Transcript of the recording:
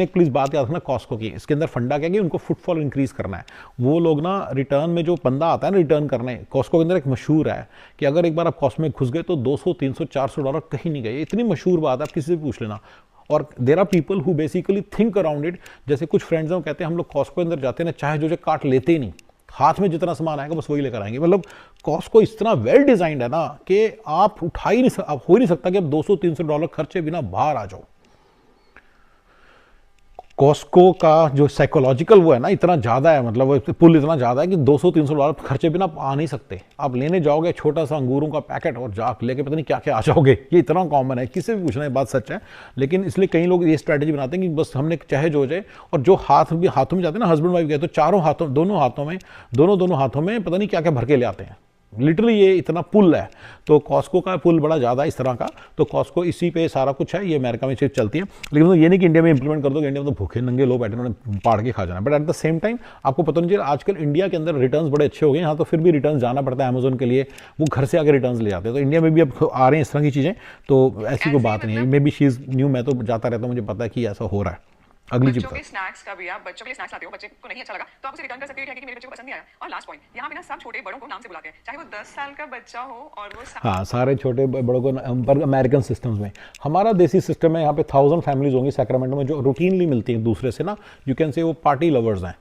एक प्लीज बात याद रखना कॉस्को की, इसके अंदर फंडा क्या है कि उनको फुटफॉल इंक्रीज करना है। वो लोग ना रिटर्न में जो बंदा आता है ना रिटर्न करने, कॉस्को के अंदर एक मशहूर है कि अगर एक बार आप कॉस्ट में घुस गए तो 200 300 400 डॉलर कहीं नहीं गए, इतनी मशहूर बात है, आप किसी से पूछ लेना। और there are people who basically think around it, जैसे कुछ फ्रेंड्स हैं कहते हैं हम लोग कॉस्को के अंदर जाते हैं ना, चाहे जो काट लेते ही नहीं, हाथ में जितना सामान आएगा बस वही लेकर आएंगे। मतलब कॉस्को इतना वेल डिजाइंड है ना कि आप उठा ही नहीं, आप हो ही नहीं सकता कि आप 200 300 डॉलर खर्चे बिना बाहर आ जाओ। कॉस्को का जो साइकोलॉजिकल वो है ना इतना ज़्यादा है, मतलब पुल इतना ज़्यादा है कि 200 300 डॉलर खर्चे बिना आप आ नहीं सकते। आप लेने जाओगे छोटा सा अंगूरों का पैकेट और जा लेके पता नहीं क्या क्या आ जाओगे, ये इतना कॉमन है, किसी भी पूछना, ये बात सच है। लेकिन इसलिए कई लोग ये स्ट्रैटेजी बनाते हैं कि बस हमने चाहे जो हो जाए, और जो हाथों में जाते हैं ना, हस्बैंड वाइफ गए तो चारों हाथों दोनों हाथों में पता नहीं क्या क्या भर के ले आते हैं। लिटरली ये इतना पुल है, तो कॉस्को का पुल बड़ा ज़्यादा है इस तरह का, तो कॉस्को इसी पे सारा कुछ है, ये अमेरिका में चीज़ चलती है। लेकिन तो ये नहीं कि इंडिया में इंप्लीमेंट कर दो, इंडिया में तो भूखे नंगे लोग बैठे उन्होंने पाड़ के खा जाना। But at the same time आपको पता नहीं चलिए आजकल इंडिया के अंदर रिटर्न्स बड़े अच्छे हो गए, यहाँ तो फिर भी रिटर्न जाना पड़ता है अमेजोन के लिए, वो घर से आके रिटर्न ले जाते हैं। तो इंडिया में भी अब आ रहे हैं इस तरह की चीज़ें, तो ऐसी कोई बात नहीं है। May be she is new, मैं तो जाता रहता हूँ, मुझे पता है कि ऐसा हो रहा है। अगली चीज बच्चों के स्नैक्स का भी, आप बच्चों के लिए स्नैक्स लाते हो, बच्चे को नहीं अच्छा लगा तो आप उसे रिटर्न कर सकते हो कि मेरे बच्चे को पसंद नहीं आया। और लास्ट पॉइंट, यहाँ पे ना सब छोटे बड़ों को नाम से बुलाते हैं, चाहे वो 10 साल का बच्चा हो और वो हाँ, सारे छोटे बड़ों को पर अमेरिकन सिस्टम्स में, हमारा देसी सिस्टम है यहाँ पे 1000 फैमिलीज होंगी सैक्रामेंटो में जो रूटीनली मिलती हैं एक दूसरे से ना, यू कैन से वो पार्टी लवर्स हैं।